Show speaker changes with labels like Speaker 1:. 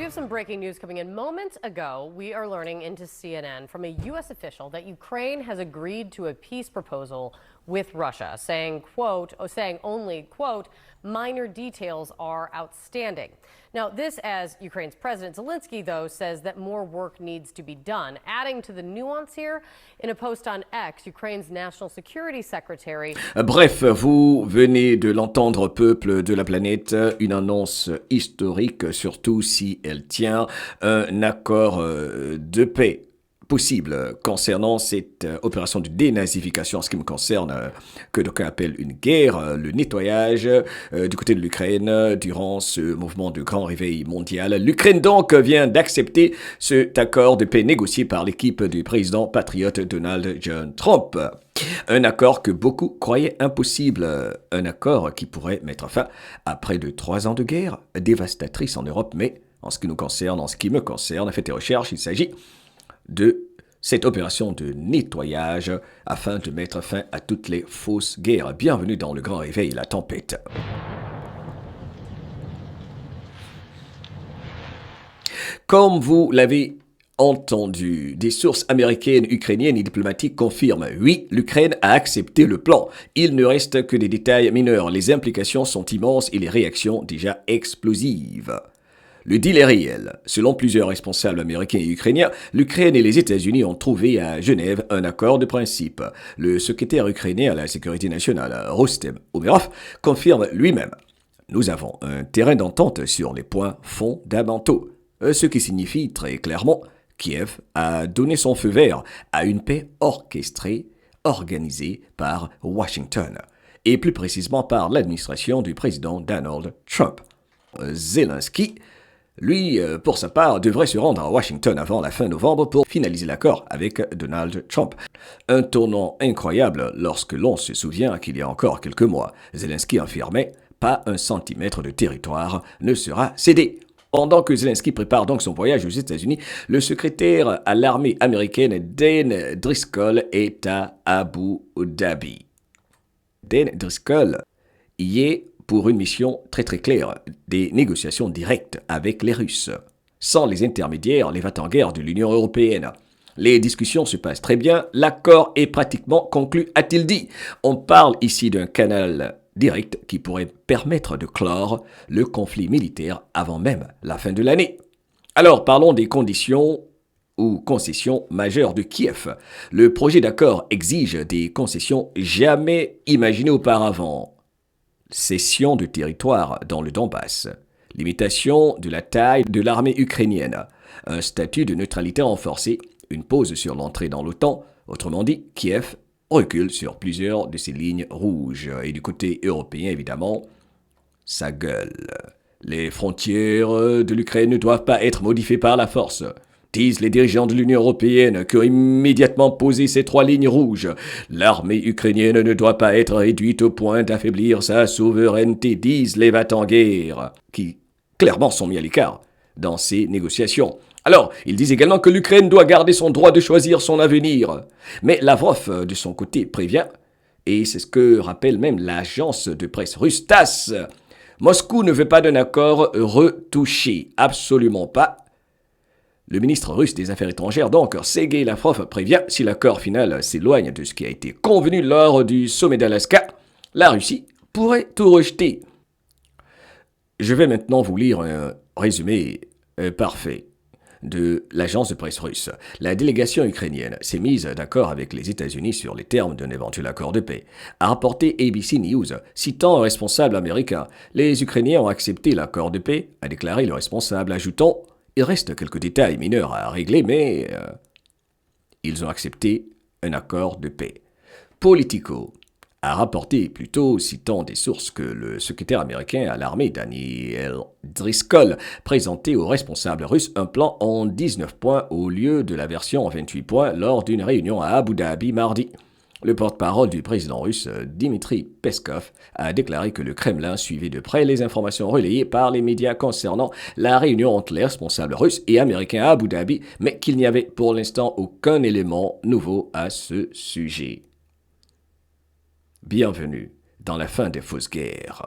Speaker 1: We have some breaking news coming in. Moments ago, we are learning into CNN from a U.S. official that Ukraine has agreed to a peace proposal with Russia, saying only, quote, minor details are outstanding. Now, this as Ukraine's President Zelensky, though, says that more work needs to be done. Adding to the nuance here, in a post on X, Ukraine's National Security Secretary...
Speaker 2: Bref, vous venez de l'entendre, peuple de la planète, une annonce historique, surtout si elle tient un accord de paix possible concernant cette opération de dénazification, en ce qui me concerne, que d'aucuns appellent une guerre, le nettoyage du côté de l'Ukraine durant ce mouvement de grand réveil mondial. L'Ukraine donc vient d'accepter cet accord de paix négocié par l'équipe du président patriote Donald John Trump. Un accord que beaucoup croyaient impossible, un accord qui pourrait mettre fin à près de 3 ans de guerre dévastatrice en Europe, mais en ce qui me concerne, faites tes recherches, il s'agit de cette opération de nettoyage afin de mettre fin à toutes les fausses guerres. Bienvenue dans le grand réveil et la tempête. Comme vous l'avez entendu, des sources américaines, ukrainiennes et diplomatiques confirment, oui, l'Ukraine a accepté le plan. Il ne reste que des détails mineurs. Les implications sont immenses et les réactions déjà explosives. Le deal est réel. Selon plusieurs responsables américains et ukrainiens, l'Ukraine et les États-Unis ont trouvé à Genève un accord de principe. Le secrétaire ukrainien à la sécurité nationale, Rustem Umerov, confirme lui-même. Nous avons un terrain d'entente sur les points fondamentaux. Ce qui signifie très clairement, Kiev a donné son feu vert à une paix orchestrée, organisée par Washington, et plus précisément par l'administration du président Donald Trump. Zelensky, lui, pour sa part, devrait se rendre à Washington avant la fin novembre pour finaliser l'accord avec Donald Trump. Un tournant incroyable lorsque l'on se souvient qu'il y a encore quelques mois, Zelensky affirmait « pas un centimètre de territoire ne sera cédé ». Pendant que Zelensky prépare donc son voyage aux États-Unis, le secrétaire à l'armée américaine Dan Driscoll est à Abu Dhabi. Dan Driscoll y est pour une mission très claire, des négociations directes avec les Russes, sans les intermédiaires, les va-t-en-guerre de l'Union européenne. Les discussions se passent très bien, l'accord est pratiquement conclu, a-t-il dit. On parle ici d'un canal direct qui pourrait permettre de clore le conflit militaire avant même la fin de l'année. Alors parlons des conditions ou concessions majeures de Kiev. Le projet d'accord exige des concessions jamais imaginées auparavant. Cession de territoire dans le Donbass, limitation de la taille de l'armée ukrainienne, un statut de neutralité renforcé, une pause sur l'entrée dans l'OTAN, autrement dit, Kiev recule sur plusieurs de ses lignes rouges. Et du côté européen, évidemment, ça gueule. Les frontières de l'Ukraine ne doivent pas être modifiées par la force, disent les dirigeants de l'Union européenne qui ont immédiatement posé ces 3 lignes rouges. L'armée ukrainienne ne doit pas être réduite au point d'affaiblir sa souveraineté, disent les va-t-en-guerre, qui clairement sont mis à l'écart dans ces négociations. Alors, ils disent également que l'Ukraine doit garder son droit de choisir son avenir. Mais Lavrov, de son côté, prévient, et c'est ce que rappelle même l'agence de presse russe TASS, Moscou ne veut pas d'un accord retouché, absolument pas. Le ministre russe des Affaires étrangères, donc, Sergei Lavrov, prévient, si l'accord final s'éloigne de ce qui a été convenu lors du sommet d'Alaska, la Russie pourrait tout rejeter. Je vais maintenant vous lire un résumé parfait de l'agence de presse russe. La délégation ukrainienne s'est mise d'accord avec les États-Unis sur les termes d'un éventuel accord de paix, a rapporté ABC News, citant un responsable américain. Les Ukrainiens ont accepté l'accord de paix, a déclaré le responsable, ajoutant « Il reste quelques détails mineurs à régler, mais ils ont accepté un accord de paix. » Politico a rapporté plutôt, citant des sources, que le secrétaire américain à l'armée, Daniel Driscoll, présentait aux responsables russes un plan en 19 points au lieu de la version en 28 points lors d'une réunion à Abu Dhabi mardi. Le porte-parole du président russe, Dmitry Peskov, a déclaré que le Kremlin suivait de près les informations relayées par les médias concernant la réunion entre les responsables russes et américains à Abu Dhabi, mais qu'il n'y avait pour l'instant aucun élément nouveau à ce sujet. Bienvenue dans la fin des fausses guerres.